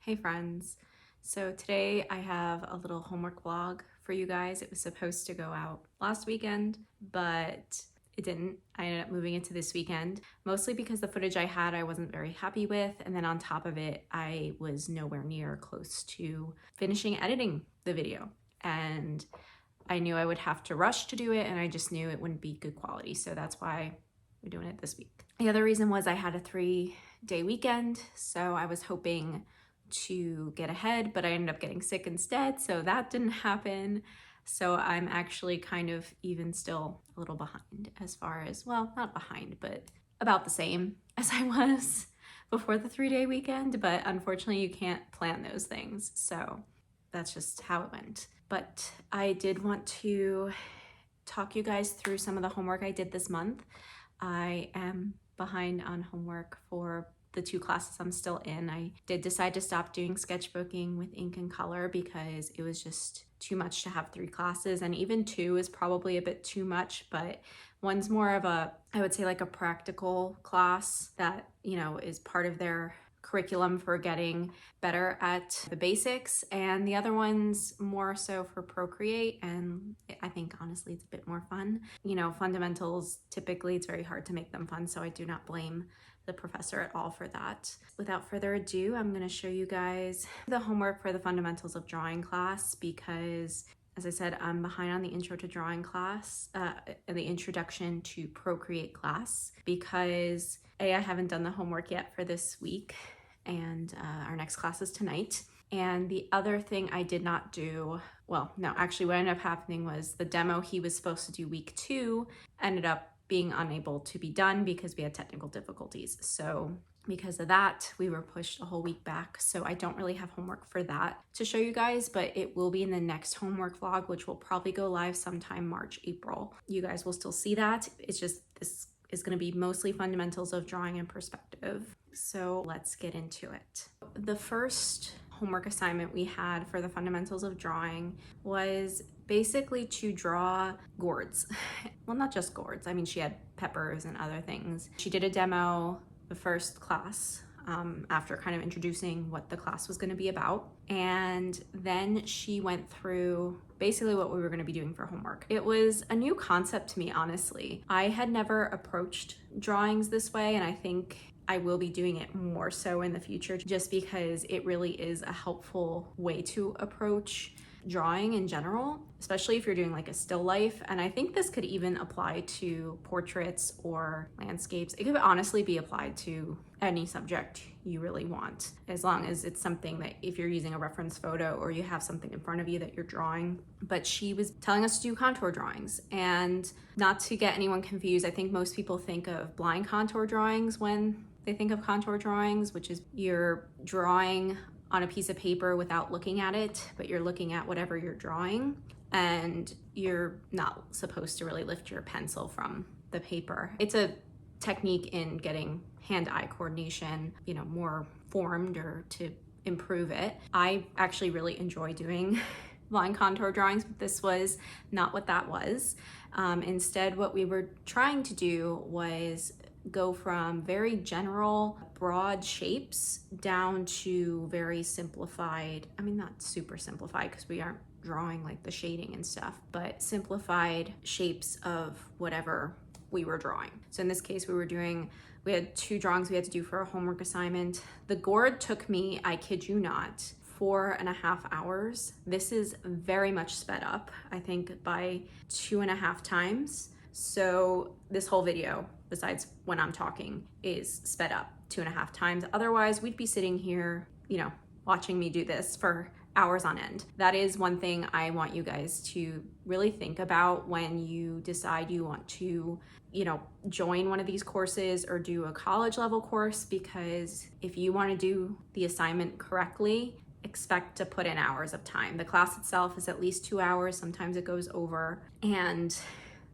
Hey friends. So today I have a little homework vlog for you guys. It was supposed to go out last weekend, but it didn't. I ended up moving it to this weekend, mostly because the footage I had I wasn't very happy with, and then on top of it, I was nowhere near close to finishing editing the video. And I knew I would have to rush to do it, and I just knew it wouldn't be good quality, so that's why we're doing it this week. The other reason was I had a 3-day weekend, so I was hoping to get ahead, but I ended up getting sick instead, so that didn't happen. So I'm actually kind of even still a little behind as far as, well, not behind, but about the same as I was before the 3-day weekend, but unfortunately you can't plan those things, so that's just how it went. But I did want to talk you guys through some of the homework I did this month. I am behind on homework for the 2 classes I'm still in. I did decide to stop doing sketchbooking with ink and color because it was just too much to have 3 classes, and even 2 is probably a bit too much, but one's more of a, I would say like a practical class that, you know, is part of their curriculum for getting better at the basics, and the other one's more so for Procreate, and I think honestly it's a bit more fun. You know, fundamentals, typically it's very hard to make them fun, so I do not blame the professor at all for that. Without further ado, I'm going to show you guys the homework for the fundamentals of drawing class because, as I said, I'm behind on the intro to drawing class, the introduction to Procreate class, because I haven't done the homework yet for this week, and our next class is tonight. And the other thing I did not do, well, no, actually what ended up happening was the demo he was supposed to do week 2 ended up being unable to be done because we had technical difficulties. So because of that, we were pushed a whole week back. So I don't really have homework for that to show you guys, but it will be in the next homework vlog, which will probably go live sometime March, April. You guys will still see that. It's just, this is going to be mostly fundamentals of drawing and perspective. So let's get into it. The first homework assignment we had for the fundamentals of drawing was basically to draw gourds. Well, not just gourds. I mean, she had peppers and other things. She did a demo the first class after kind of introducing what the class was going to be about. And then she went through basically what we were going to be doing for homework. It was a new concept to me, honestly. I had never approached drawings this way, and I think I will be doing it more so in the future just because it really is a helpful way to approach drawing in general, especially if you're doing like a still life. And I think this could even apply to portraits or landscapes. It could honestly be applied to any subject you really want, as long as it's something that if you're using a reference photo or you have something in front of you that you're drawing. But she was telling us to do contour drawings, and not to get anyone confused, I think most people think of blind contour drawings when they think of contour drawings, which is you're drawing on a piece of paper without looking at it, but you're looking at whatever you're drawing, and you're not supposed to really lift your pencil from the paper. It's a technique in getting hand-eye coordination, you know, more formed or to improve it. I actually really enjoy doing line contour drawings, but this was not what that was. Instead, what we were trying to do was go from very general, broad shapes down to very simplified, I mean, not super simplified because we aren't drawing like the shading and stuff, but simplified shapes of whatever we were drawing. So in this case, we had 2 drawings we had to do for a homework assignment. The gourd took me, I kid you not, 4.5 hours. This is very much sped up, I think by 2.5 times. So this whole video, besides when I'm talking, is sped up 2.5 times. Otherwise, we'd be sitting here, you know, watching me do this for hours on end. That is one thing I want you guys to really think about when you decide you want to, you know, join one of these courses or do a college level course, because if you want to do the assignment correctly, expect to put in hours of time. The class itself is at least 2 hours. Sometimes it goes over. And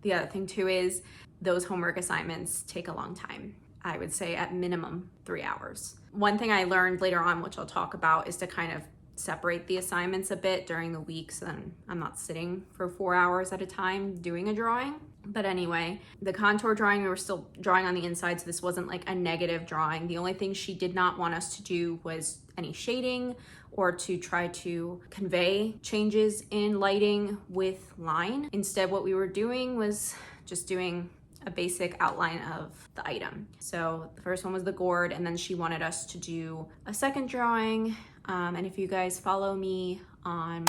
the other thing too is those homework assignments take a long time. I would say at minimum 3 hours. One thing I learned later on, which I'll talk about, is to kind of separate the assignments a bit during the week so then I'm not sitting for 4 hours at a time doing a drawing. But anyway, the contour drawing, we were still drawing on the inside, so this wasn't like a negative drawing. The only thing she did not want us to do was any shading or to try to convey changes in lighting with line. Instead, what we were doing was just doing a basic outline of the item. So the first one was the gourd, and then she wanted us to do a second drawing. And if you guys follow me on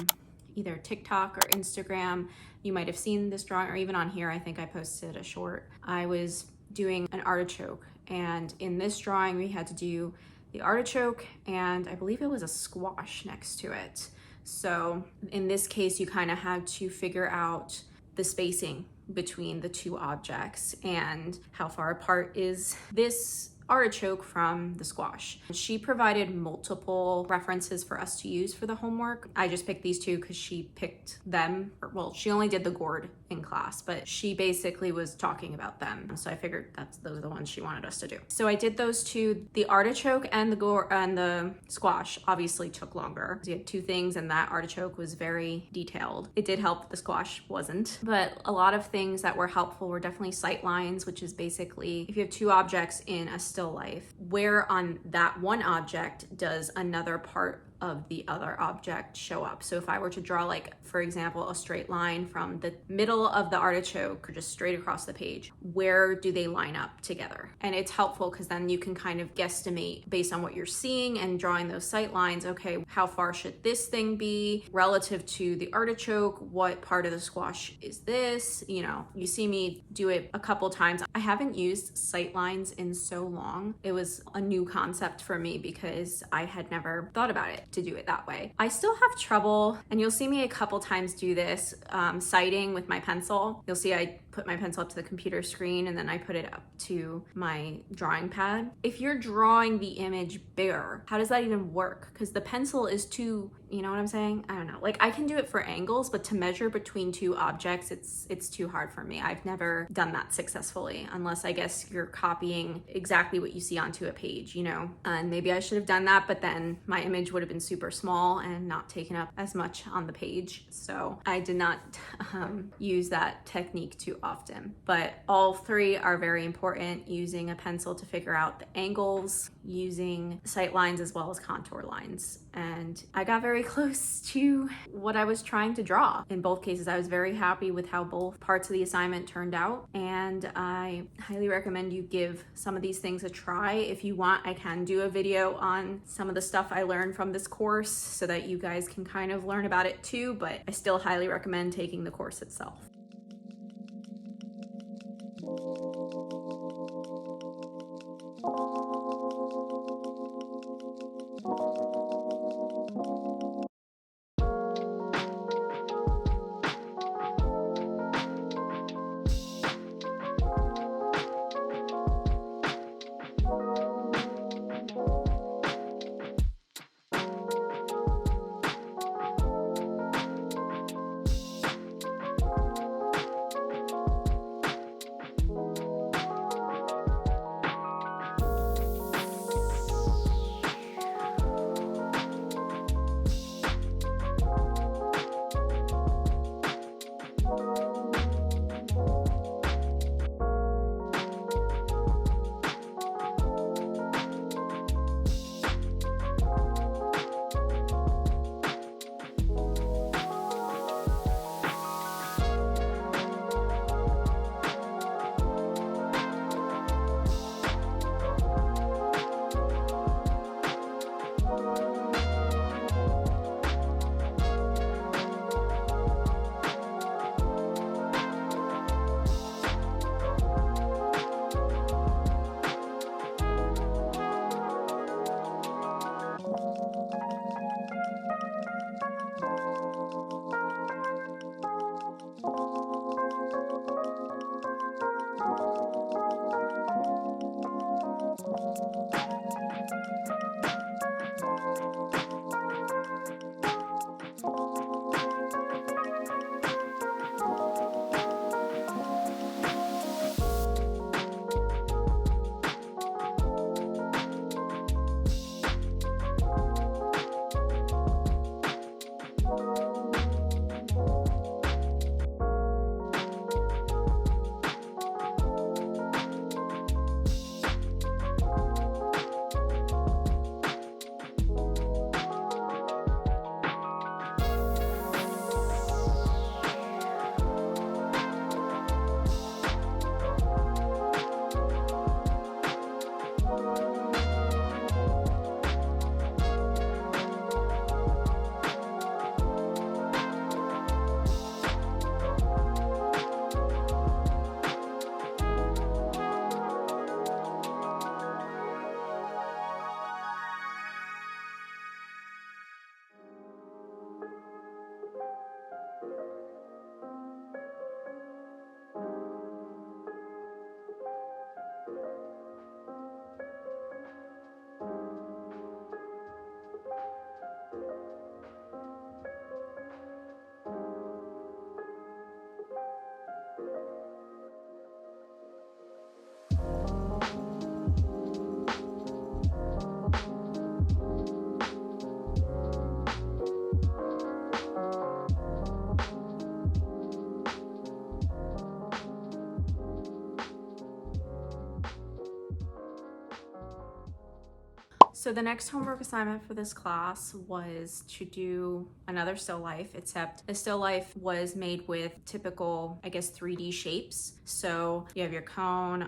either TikTok or Instagram, you might have seen this drawing, or even on here, I think I posted a short. I was doing an artichoke, and in this drawing, we had to do the artichoke, and I believe it was a squash next to it. So in this case, you kind of had to figure out the spacing between the two objects and how far apart is this artichoke from the squash. She provided multiple references for us to use for the homework. I just picked these two because she picked them. Well, she only did the gourd in class, but she basically was talking about them. So I figured those are the ones she wanted us to do. So I did those two. The artichoke and the gourd and the squash obviously took longer. So you had two things, and that artichoke was very detailed. It did help, the squash wasn't. But a lot of things that were helpful were definitely sight lines, which is basically if you have two objects in a still life, where on that one object does another part of the other object show up. So if I were to draw, like, for example, a straight line from the middle of the artichoke or just straight across the page, where do they line up together? And it's helpful because then you can kind of guesstimate based on what you're seeing and drawing those sight lines. Okay, how far should this thing be relative to the artichoke? What part of the squash is this? You know, you see me do it a couple times. I haven't used sight lines in so long. It was a new concept for me because I had never thought about it to do it that way. I still have trouble, and you'll see me a couple times do this, sighting with my pencil. You'll see I put my pencil up to the computer screen and then I put it up to my drawing pad. If you're drawing the image bigger, how does that even work? Because the pencil is too, you know what I'm saying? I don't know. Like, I can do it for angles, but to measure between two objects, it's too hard for me. I've never done that successfully, unless I guess you're copying exactly what you see onto a page, you know? And maybe I should have done that, but then my image would have been super small and not taken up as much on the page. So I did not use that technique too often. But all three are very important, using a pencil to figure out the angles, using sight lines as well as contour lines. And I got very close to what I was trying to draw. In both cases, I was very happy with how both parts of the assignment turned out. And I highly recommend you give some of these things a try. If you want, I can do a video on some of the stuff I learned from this course so that you guys can kind of learn about it too, but I still highly recommend taking the course itself. So the next homework assignment for this class was to do another still life, except the still life was made with typical, I guess, 3D shapes. So you have your cone,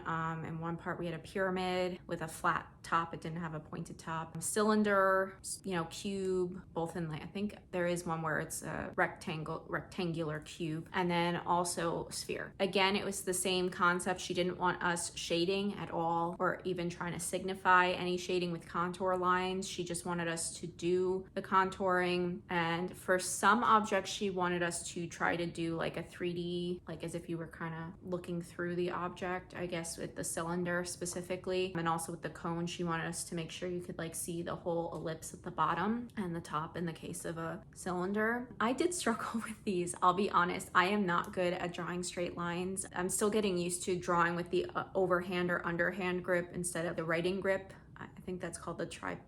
in one part we had a pyramid with a flat top, it didn't have a pointed top, cylinder, cube, both in like, I think there is one where it's a rectangular cube, and then also sphere. Again, it was the same concept. She didn't want us shading at all or even trying to signify any shading with contour lines. She just wanted us to do the contouring, and for some objects she wanted us to try to do like a 3D, like as if you were kind of looking through the object, I guess with the cylinder specifically, and also with the cone she wanted us to make sure you could like see the whole ellipse at the bottom and the top in the case of a cylinder. I did struggle with these, I'll be honest. I am not good at drawing straight lines. I'm still getting used to drawing with the overhand or underhand grip instead of the writing grip. I think that's called the tripod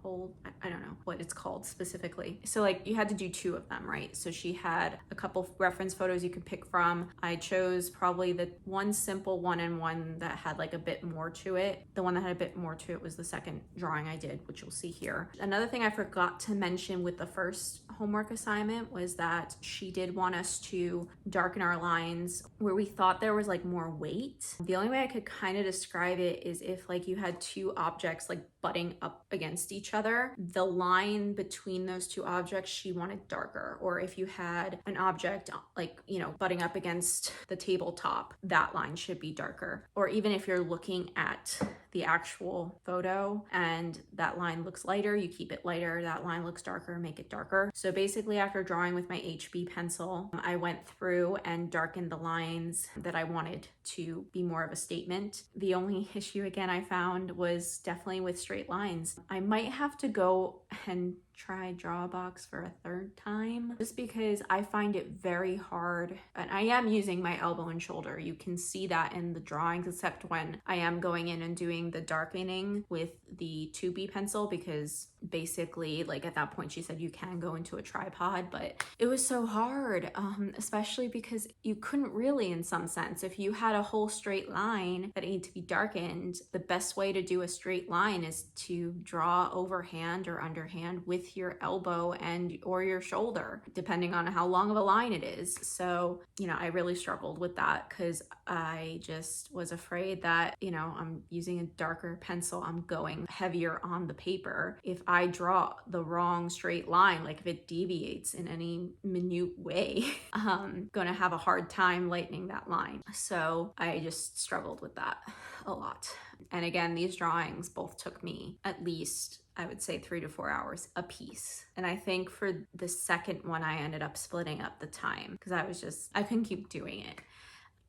hold. I don't know what it's called specifically. So like you had to do 2 of them, right? So she had a couple reference photos you could pick from. I chose probably the one simple one and one that had like a bit more to it. The one that had a bit more to it was the second drawing I did, which you'll see here. Another thing I forgot to mention with the first homework assignment was that she did want us to darken our lines where we thought there was like more weight. The only way I could kind of describe it is if like you had 2 objects like butting up against each other, the line between those 2 objects she wanted darker. Or if you had an object like, butting up against the tabletop, that line should be darker. Or even if you're looking at the actual photo and that line looks lighter, you keep it lighter. That line looks darker, make it darker. So basically after drawing with my HB pencil, I went through and darkened the lines that I wanted to be more of a statement. The only issue again I found was definitely with straight lines. I might have to go and try draw a box for a 3rd time, just because I find it very hard, and I am using my elbow and shoulder. You can see that in the drawings, except when I am going in and doing the darkening with the 2B pencil, because basically like at that point she said you can go into a tripod, but it was so hard, especially because you couldn't really, in some sense, if you had a whole straight line that needed to be darkened, the best way to do a straight line is to draw overhand or underhand with your elbow and or your shoulder, depending on how long of a line it is. So I really struggled with that because I just was afraid that I'm using a darker pencil, I'm going heavier on the paper. If I draw the wrong straight line, like if it deviates in any minute way, I'm gonna have a hard time lightening that line. So I just struggled with that a lot. And again, these drawings both took me at least, I would say, 3 to 4 hours a piece. And I think for the second one, I ended up splitting up the time because I couldn't keep doing it.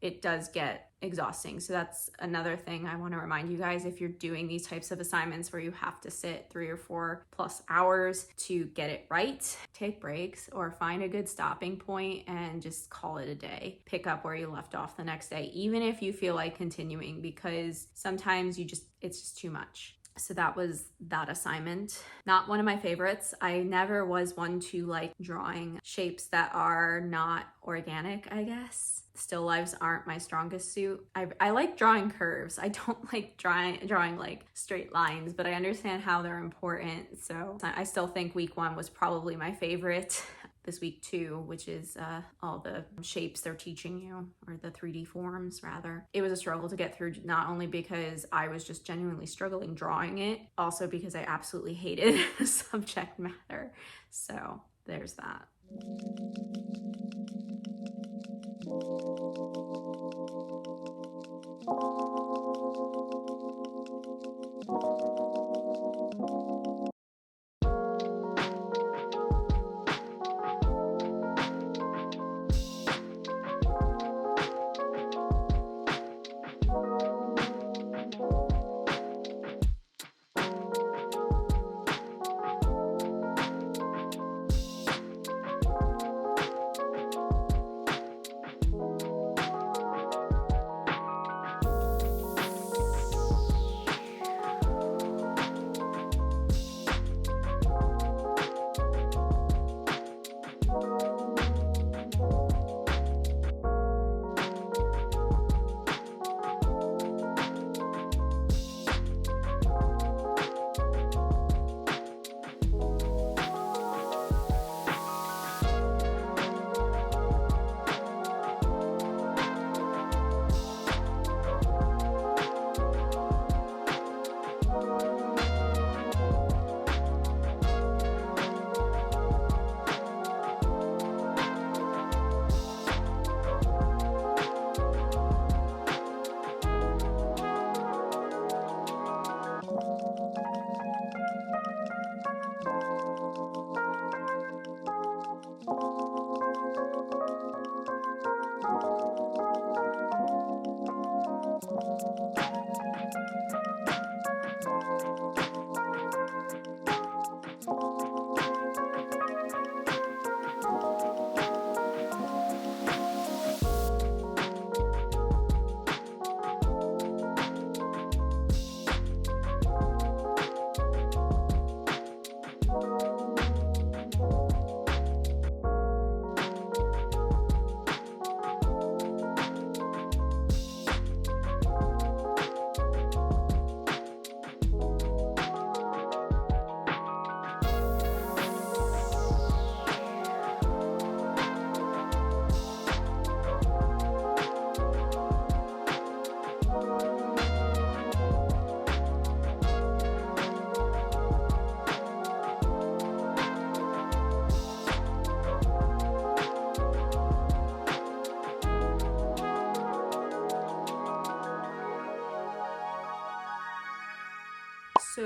It does get exhausting. So that's another thing I want to remind you guys. If you're doing these types of assignments where you have to sit 3 or 4 plus hours to get it right, take breaks or find a good stopping point and just call it a day. Pick up where you left off the next day, even if you feel like continuing, because sometimes it's just too much. So that was that assignment. Not one of my favorites. I never was one to like drawing shapes that are not organic, I guess. Still lives aren't my strongest suit. I like drawing curves. I don't like drawing like straight lines, but I understand how they're important. So I still think week 1 was probably my favorite. This week 2, which is all the shapes they're teaching you, or the 3D forms rather. It was a struggle to get through, not only because I was just genuinely struggling drawing it, also because I absolutely hated the subject matter. So there's that.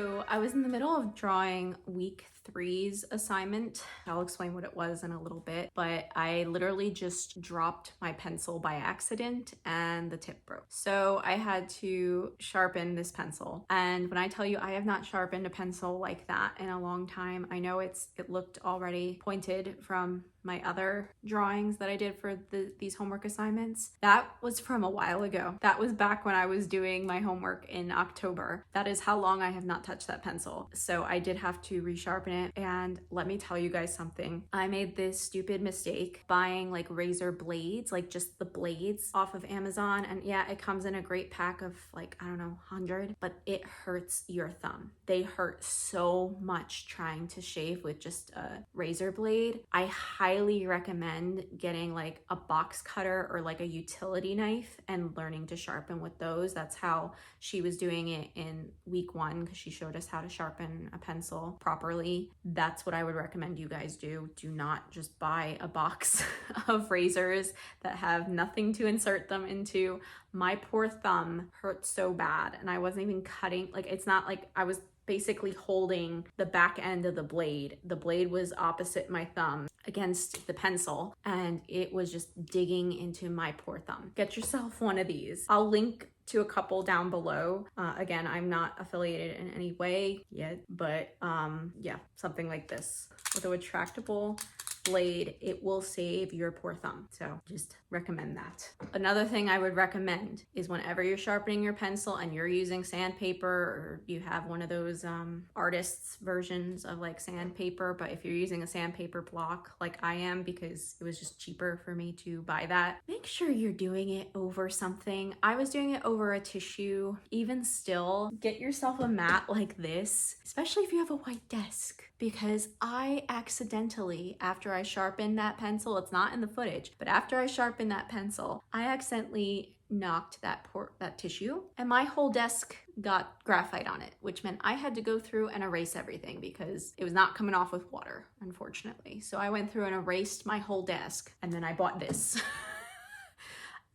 So I was in the middle of drawing week 3's assignment. I'll explain what it was in a little bit, but I literally just dropped my pencil by accident and the tip broke. So I had to sharpen this pencil. And when I tell you I have not sharpened a pencil like that in a long time, I know it looked already pointed from my other drawings that I did for these homework assignments. That was from a while ago. That was back when I was doing my homework in October. That is how long I have not touched that pencil. So I did have to resharpen it. And let me tell you guys something. I made this stupid mistake buying like razor blades, like just the blades off of Amazon. And yeah, it comes in a great pack of like, I don't know, 100, but it hurts your thumb. They hurt so much trying to shave with just a razor blade. I highly recommend getting like a box cutter or like a utility knife and learning to sharpen with those. That's how she was doing it in week 1 because she showed us how to sharpen a pencil properly. That's what I would recommend you guys do. Do not just buy a box of razors that have nothing to insert them into. My poor thumb hurt so bad, and I wasn't even cutting, like it's not like I was basically holding the back end of the blade. The blade was opposite my thumb against the pencil, and it was just digging into my poor thumb. Get yourself one of these. I'll link to a couple down below. Again, I'm not affiliated in any way yet, but yeah, something like this with a retractable blade, it will save your poor thumb. So just recommend that. Another thing I would recommend is whenever you're sharpening your pencil and you're using sandpaper, or you have one of those artists versions of like sandpaper, but if you're using a sandpaper block like I am, because it was just cheaper for me to buy that, make sure you're doing it over something. I was doing it over a tissue. Even still, get yourself a mat like this, especially if you have a white desk, because I accidentally, after I sharpened that pencil, it's not in the footage, but after I sharpened that pencil, I accidentally knocked that tissue and my whole desk got graphite on it, which meant I had to go through and erase everything because it was not coming off with water, unfortunately. So I went through and erased my whole desk, and then I bought this.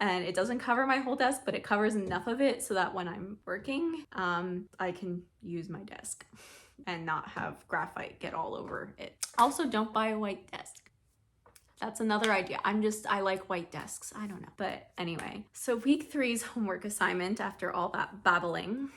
And it doesn't cover my whole desk, but it covers enough of it so that when I'm working, I can use my desk and not have graphite get all over it. Also, don't buy a white desk. That's another idea. I like white desks. I don't know. But anyway, so week 3's homework assignment, after all that babbling,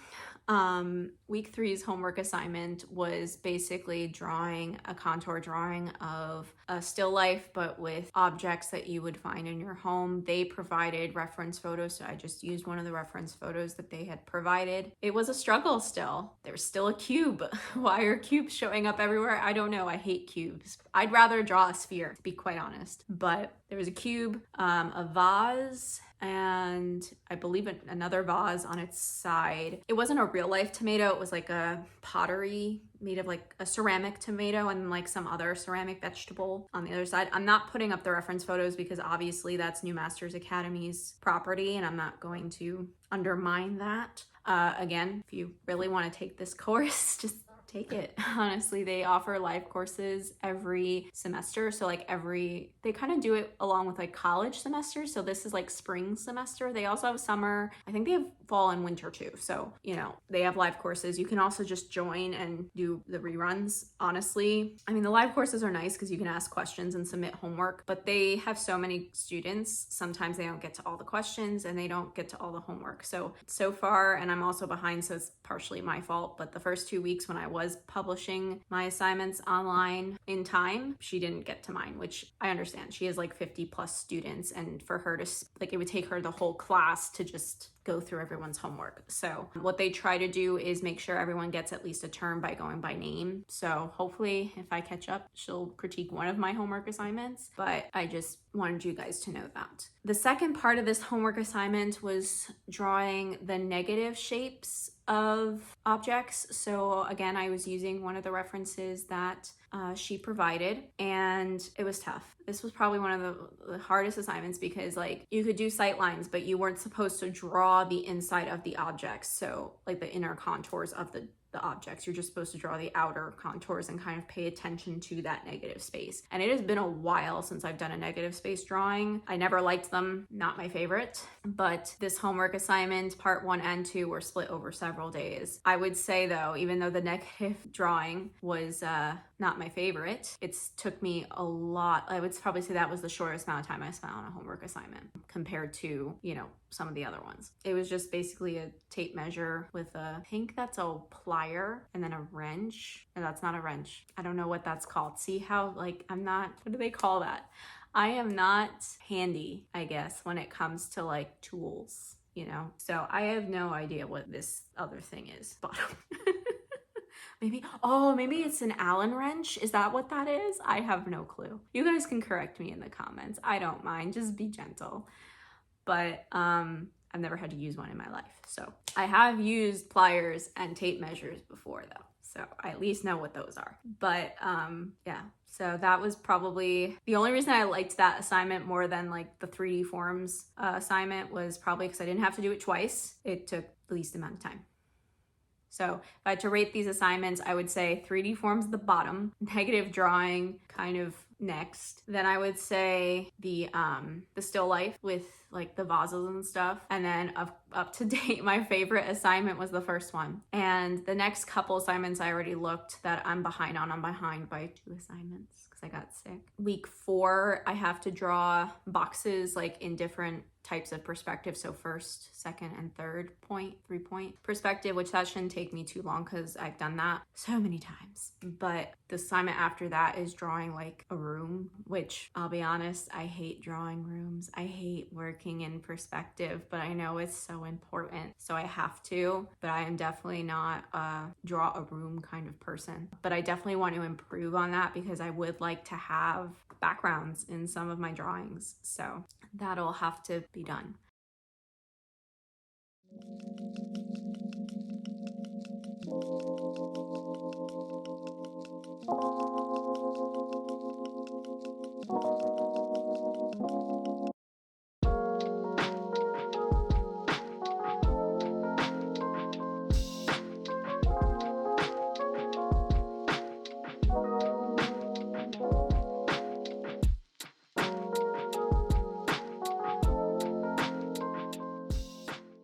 week 3's homework assignment was basically drawing a contour drawing of a still life, but with objects that you would find in your home. They provided reference photos, so I just used one of the reference photos that they had provided. It was a struggle still. There's still a cube. Why are cubes showing up everywhere? I don't know. I hate cubes. I'd rather draw a sphere, to be quite honest. But there was a cube, a vase, and I believe another vase on its side. It wasn't a real life tomato. It was like a pottery made of like a ceramic tomato and like some other ceramic vegetable on the other side. I'm not putting up the reference photos because obviously that's New Masters Academy's property and I'm not going to undermine that. Again, if you really want to take this course, just take it. Honestly, they offer live courses every semester. So like they kind of do it along with like college semesters. So this is like spring semester. They also have summer. I think they have fall and winter too. So, you know, they have live courses. You can also just join and do the reruns. Honestly, I mean, the live courses are nice because you can ask questions and submit homework, but they have so many students. Sometimes they don't get to all the questions and they don't get to all the homework. So far, and I'm also behind, so it's partially my fault, but the first 2 weeks when I was publishing my assignments online in time, she didn't get to mine, which I understand. She has like 50 plus students, and for her to, like, it would take her the whole class to just go through everyone's homework. So what they try to do is make sure everyone gets at least a term by going by name. So hopefully if I catch up, she'll critique one of my homework assignments, but I just wanted you guys to know that. The second part of this homework assignment was drawing the negative shapes of objects. So again, I was using one of the references that she provided, and it was tough. This was probably one of the hardest assignments because like you could do sight lines, but you weren't supposed to draw the inside of the objects. So like the inner contours of the objects. You're just supposed to draw the outer contours and kind of pay attention to that negative space. And it has been a while since I've done a negative space drawing. I never liked them, not my favorite. But this homework assignment, part 1 and 2, were split over several days. I would say though, even though the negative drawing was not my favorite, it took me a lot. I would probably say that was the shortest amount of time I spent on a homework assignment compared to, you know, some of the other ones. It was just basically a tape measure with I think that's a plier and then a wrench. And that's not a wrench. I don't know what that's called. See how, like, I'm not, what do they call that? I am not handy, I guess, when it comes to like tools, you know? So I have no idea what this other thing is. Bottom. Maybe it's an Allen wrench. Is that what that is? I have no clue. You guys can correct me in the comments. I don't mind, just be gentle. But I've never had to use one in my life. So I have used pliers and tape measures before though. So I at least know what those are. But yeah, so that was probably the only reason I liked that assignment more than like the 3D forms assignment was probably because I didn't have to do it twice. It took the least amount of time. So if I had to rate these assignments, I would say 3D forms at the bottom, negative drawing kind of next. Then I would say the still life with like the vases and stuff. And then up to date, my favorite assignment was the first one. And the next couple assignments I already looked that I'm behind on. I'm behind by 2 assignments because I got sick. Week 4, I have to draw boxes like in different types of perspective. So first, second, and third point, 3-point perspective, which that shouldn't take me too long because I've done that so many times. But the assignment after that is drawing like a room, which I'll be honest, I hate drawing rooms. I hate working in perspective, but I know it's so important. So I have to, but I am definitely not a draw a room kind of person. But I definitely want to improve on that because I would like to have backgrounds in some of my drawings. So that'll have to be done.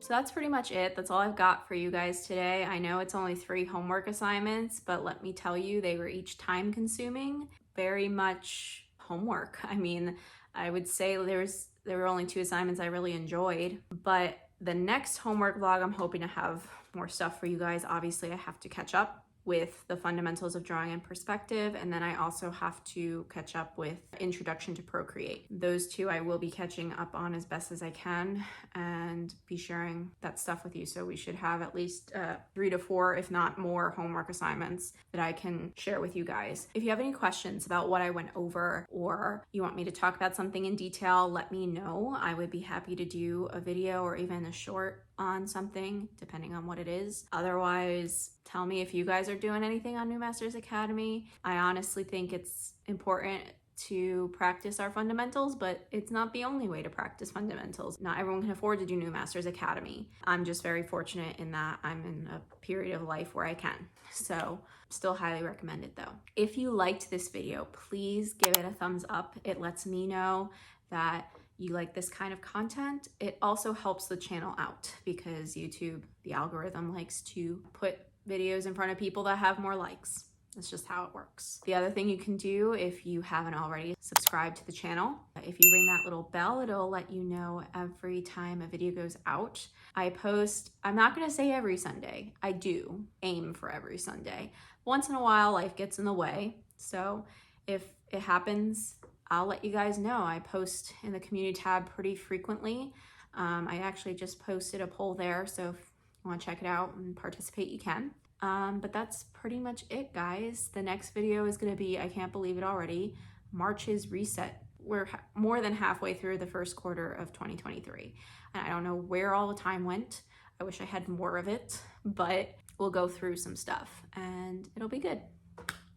So that's pretty much it. That's all I've got for you guys today. I know it's only 3 homework assignments, but let me tell you, they were each time consuming, very much homework. I mean, I would say there were only 2 assignments I really enjoyed, but the next homework vlog, I'm hoping to have more stuff for you guys. Obviously, I have to catch up with the fundamentals of drawing and perspective, and then I also have to catch up with Introduction to Procreate. Those 2 I will be catching up on as best as I can and be sharing that stuff with you. So we should have at least 3 to 4, if not more, homework assignments that I can share with you guys. If you have any questions about what I went over or you want me to talk about something in detail, let me know. I would be happy to do a video or even a short on something, depending on what it is. Otherwise, tell me if you guys are doing anything on New Masters Academy. I honestly think it's important to practice our fundamentals, but it's not the only way to practice fundamentals. Not everyone can afford to do New Masters Academy. I'm just very fortunate in that I'm in a period of life where I can. So still highly recommend it though. If you liked this video, please give it a thumbs up. It lets me know that you like this kind of content. It also helps the channel out because YouTube, the algorithm, likes to put videos in front of people that have more likes. That's just how it works. The other thing you can do, if you haven't already, subscribe to the channel. If you ring that little bell, it'll let you know every time a video goes out. I post, I'm not gonna say every Sunday. I do aim for every Sunday. Once in a while, life gets in the way. So if it happens, I'll let you guys know. I post in the community tab pretty frequently. I actually just posted a poll there, so if you want to check it out and participate, you can. But that's pretty much it, guys. The next video is going to be, I can't believe it already, March's reset. We're more than halfway through the first quarter of 2023. And I don't know where all the time went. I wish I had more of it, but we'll go through some stuff and it'll be good.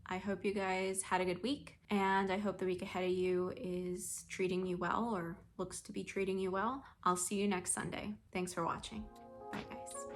I hope you guys had a good week, and I hope the week ahead of you is treating you well or looks to be treating you well. I'll see you next Sunday. Thanks for watching. Bye, guys.